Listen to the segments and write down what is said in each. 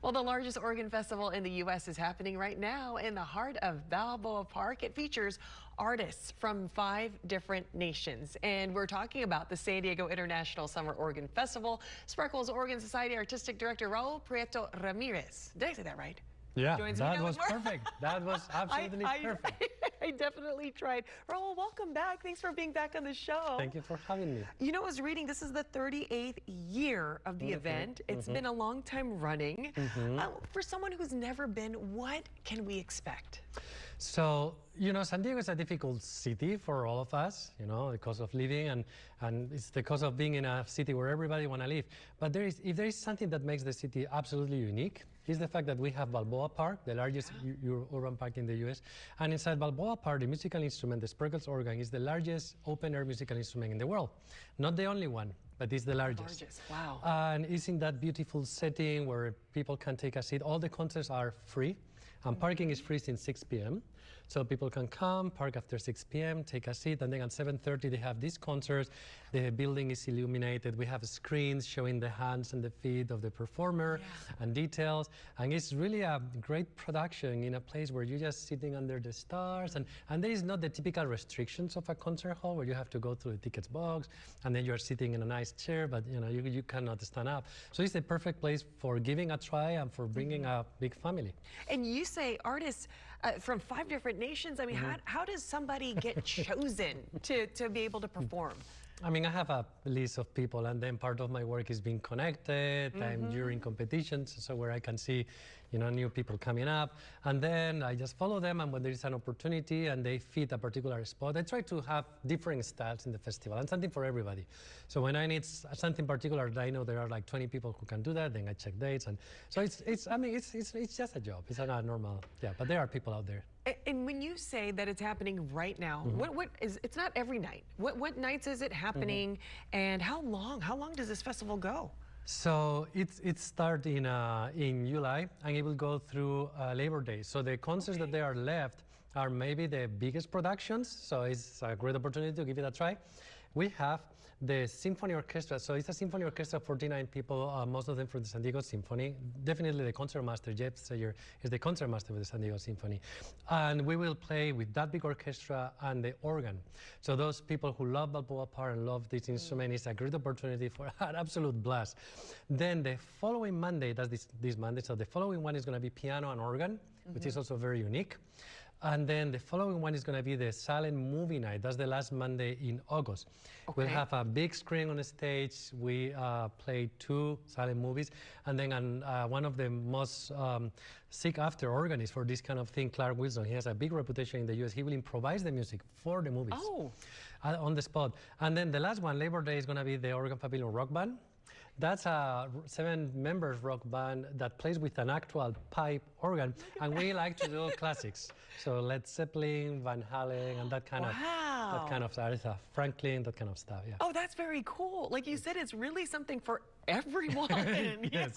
Well, the largest organ festival in the U.S. is happening right now in the heart of Balboa Park. It features artists from 5 different nations. And we're talking about the San Diego International Summer Organ Festival. Spreckels Organ Society Artistic Director Raul Prieto Ramirez. Did I say that right? Yeah, that was perfect. That was absolutely perfect. I definitely tried. Raul, welcome back. Thanks for being back on the show. Thank you for having me. You know, I was reading, this is the 38th year of the event. It's been a long time running. For someone who's never been, what can we expect? So, you know, San Diego is a difficult city for all of us, you know, the cost of living and it's the cost of being in a city where everybody want to live. But if there is something that makes the city absolutely unique, is the fact that we have Balboa Park, the largest urban park in the U.S. And inside Balboa Park, the musical instrument, the Spreckels organ, is the largest open-air musical instrument in the world. Not the only one, but it's the largest. Wow. And it's in that beautiful setting where people can take a seat. All the concerts are free, and parking is free since 6 p.m. So people can come, park after 6 p.m., take a seat, and then at 7:30 they have these concerts. The building is illuminated. We have screens showing the hands and the feet of the performer and details. And it's really a great production in a place where you're just sitting under the stars. And there is not the typical restrictions of a concert hall where you have to go through the tickets box and then you're sitting in a nice chair, but you know you cannot stand up. So it's the perfect place for giving a try and for bringing a big family. And you say artists from 5 different nations. I mean, how does somebody get chosen to be able to perform? I mean, I have a list of people, and then part of my work is being connected. I'm during competitions, so where I can see, you know, new people coming up, and then I just follow them, and when there is an opportunity and they fit a particular spot, I try to have different styles in the festival and something for everybody. So when I need something particular, I know there are like 20 people who can do that, then I check dates, and so it's just a job. It's not normal, but there are people out there. And when you say that it's happening right now, it's not every night. What nights is it happening, and how long does this festival go? So it starts in July, and it will go through Labor Day. So the concerts that there are left are maybe the biggest productions, so it's a great opportunity to give it a try. We have the symphony orchestra, so it's a symphony orchestra of 49 people, most of them from the San Diego Symphony. Definitely the concertmaster, Jeff Sayer, is the concertmaster with the San Diego Symphony. And we will play with that big orchestra and the organ. So those people who love Balboa Park and love this instrument, is a great opportunity for an absolute blast. Then the following Monday, that's this Monday, so the following one is going to be piano and organ, which is also very unique. And then the following one is going to be the silent movie night. That's the last Monday in August. We'll have a big screen on the stage. We play 2 silent movies. And then one of the most sought after organists for this kind of thing, Clark Wilson, he has a big reputation in the U.S. He will improvise the music for the movies on the spot. And then the last one, Labor Day, is going to be the Organ Pavilion Rock Band. That's a 7-member rock band that plays with an actual pipe organ, and we like to do classics. So Led Zeppelin, Van Halen, and that kind of Aretha Franklin, that kind of stuff. Yeah. Oh, that's very cool. Like you said, it's really something for everyone. Yes.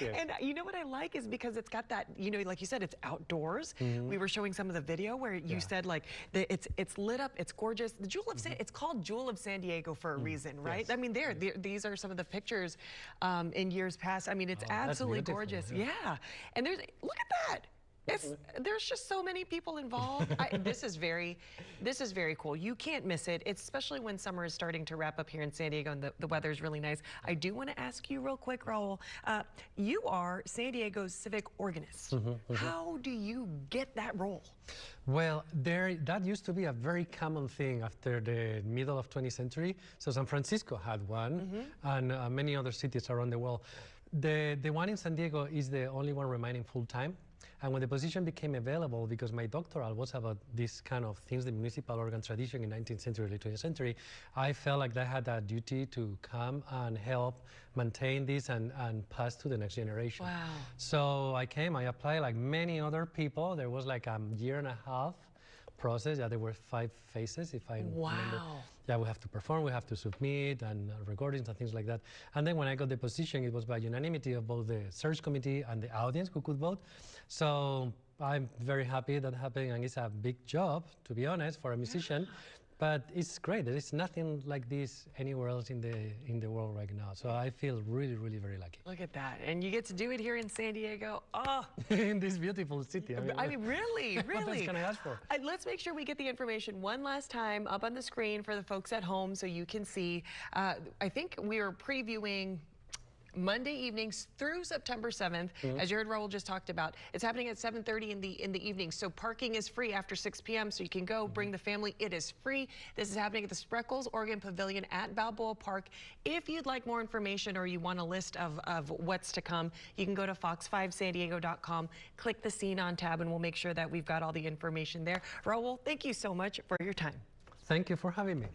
And you know what I like is because it's got that, you know, like you said, it's outdoors. We were showing some of the video where you said like it's lit up, it's gorgeous. The Jewel of it's called Jewel of San Diego for a reason, right? I mean, these are some of the pictures in years past. I mean, it's absolutely gorgeous. Yeah. And look at that. There's just so many people involved. This is very cool. You can't miss it, especially when summer is starting to wrap up here in San Diego and the weather is really nice. I do want to ask you real quick, Raul, you are San Diego's civic organist. How do you get that role? Well, that used to be a very common thing after the middle of 20th century. So San Francisco had one, and many other cities around the world. The one in San Diego is the only one remaining full-time. And when the position became available, because my doctoral was about this kind of things, the municipal organ tradition in 19th century, early 20th century, I felt like I had a duty to come and help maintain this and pass to the next generation. Wow. So I applied like many other people. There was like a 1.5 year process. Yeah, there were 5 phases, if I remember. Yeah, we have to perform, we have to submit, and recordings and things like that. And then when I got the position, it was by unanimity of both the search committee and the audience who could vote. So I'm very happy that happened, and it's a big job, to be honest, for a musician. But it's great. There is nothing like this anywhere else in the world right now. So I feel really, really very lucky. Look at that. And you get to do it here in San Diego. Oh, in this beautiful city. I mean really, really. What else can I ask for? Let's make sure we get the information one last time up on the screen for the folks at home so you can see. I think we are previewing Monday evenings through September 7th, as you heard Raul just talked about. It's happening at 7:30 in the evening, so parking is free after 6 p.m., so you can go, bring the family. It is free. This is happening at the Spreckels Organ Pavilion at Balboa Park. If you'd like more information or you want a list of what's to come, you can go to fox5sandiego.com, click the Scene On tab, and we'll make sure that we've got all the information there. Raul, thank you so much for your time. Thank you for having me.